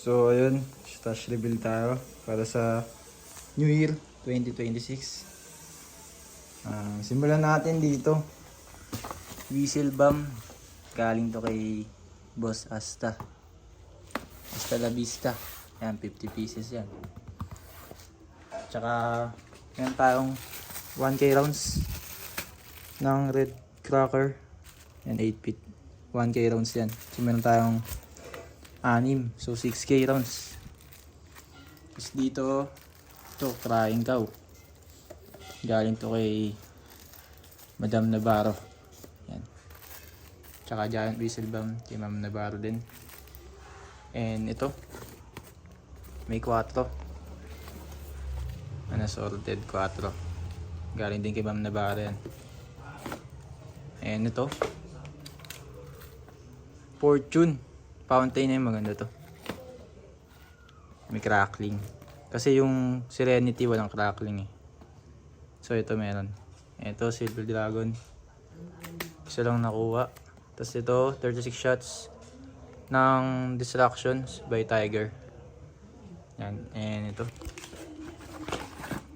So ayun, stash reveal tayo para sa New Year 2026. Simulan natin dito. Whistle bomb. Galing to kay Boss Asta. Hasta la vista. Yan, 50 pieces yan. Tsaka meron tayong 1K rounds ng red cracker. Yan, 8 feet. 1K rounds yan. So meron tayong 6. So 6K rounds. Tapos dito, ito, crying cow. Galing to kay Madam Navarro. Yan. Tsaka giant whistle bomb kay Ma'am Navarro din. And ito, may 4. Sorted 4. Galing din kay Ma'am Navarro yan. And ito, Fortune Fountain na yung maganda to. May crackling. Kasi yung Serenity walang crackling eh. So ito meron. Ito Silver Dragon. Isa lang nakuha. Tapos ito 36 shots ng Distractions by Tiger. Yan. And ito.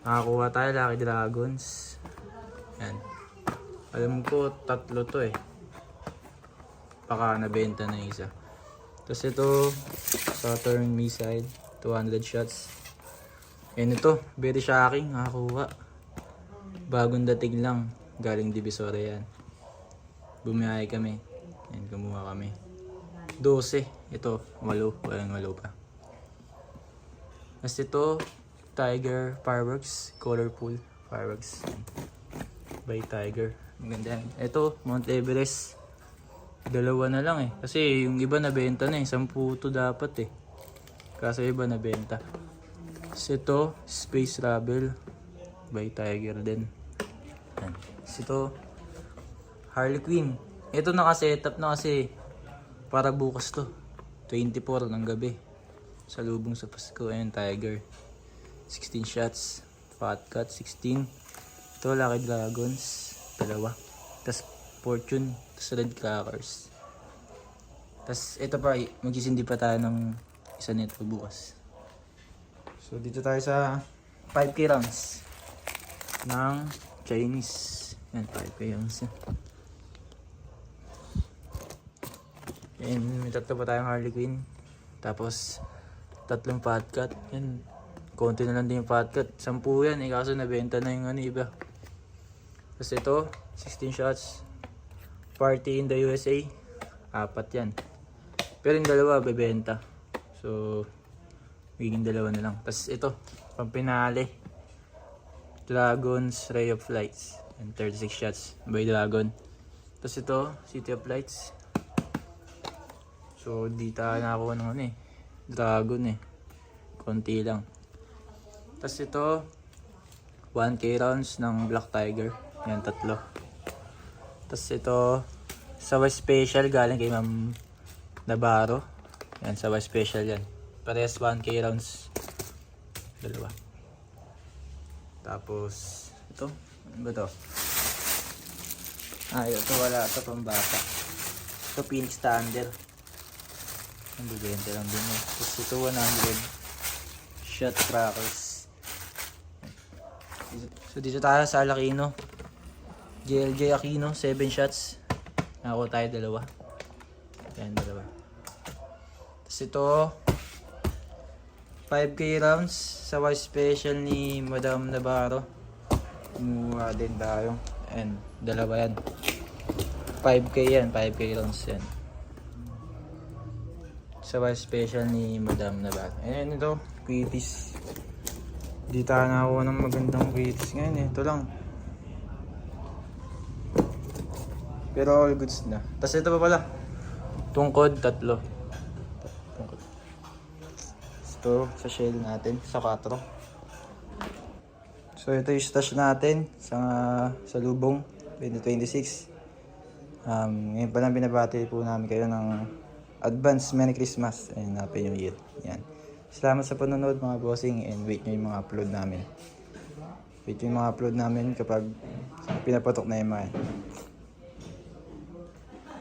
Nakakuha tayo Lucky Dragons. Yan. Alam ko 3 to eh. Baka nabenta na yung isa. Tapos ito, Saturn Missile, 200 shots. And ito, very shocking, nakakuha. Bagong dating lang, galing Divisoria yan. Bumiyahe kami, yan, kumuha kami. 12, ito, 8, walang 8 pa. Tapos ito, Tiger Fireworks, colorful fireworks. By Tiger, maganda yan. Ito, Mount Everest. 2 na lang eh. Kasi yung iba nabenta na eh. 10 to dapat eh. Kaso iba nabenta. So ito, Space Rebel by Tiger din. Yan. So ito, Harley Quinn. Ito naka-setup na kasi para bukas to. 24 ng gabi. Sa lubong sa Pasko. Ayan, Tiger. 16 shots. Fat Cut, 16. Ito, Lucky Dragons. 2. Tapos Fortune. Tapos red crackers. Tapos ito pa, magsisindi pa tayo ng isa nito bukas. So dito tayo sa 5K rounds ng Chinese. Yan, 5K rounds yan. And may 3 pa tayong Harley Quinn. Tapos 3 fat cut. Yan, konti na lang din yung fat cut. 10 yan eh, kaso nabenta na yung iba. Tapos ito, 16 shots. Party in the USA. 4 yan. Pero yung 2 bebenta. So magiging 2 na lang. Tapos ito, pampinali. Dragons Ray of Lights. And 36 shots by Dragon. Tapos ito, City of Lights. So di tayo nakakuha ng Dragon eh. Konti lang. Tapos ito, 1K rounds ng Black Tiger. Yan, 3. Tapos ito, Sawa Special galing kay Ma'am Navarro. Yan, Sawa Special yan. Parehas 1K rounds. 2. Tapos, ito. Ano ba ito? Ito wala. Ito pambata. Ito Phoenix Thunder. Ang bibenta lang din eh. Tapos ito 100 shot crackers. So dito tayo sa Alakino. JLJ Aquino, 7 shots. Nakakuha tayo 2. Yan, 2. Tapos ito, 5K rounds sa Wise Special ni Madam Navarro. Kumuha din tayo. And 2 yan. 5K yan, 5K rounds yan. Sa Wise Special ni Madam Navarro. And ito, Quitties. Di tayo nakakuha ng magandang Quitties ngayon eh. Ito lang. Pero all goods na. Tapos ito pa pala. Tungkod, 3. Tungkod. Ito sa shell natin. Sa 4. So ito yung stash natin sa lubong 2026. Ngayon pa lang binabati po namin kayo ng advance Merry Christmas and Happy New Year. Yan. Salamat sa panonood mga bossing and wait nyo yung mga upload namin. Wait nyo yung mga upload namin kapag pinapatok na yung mga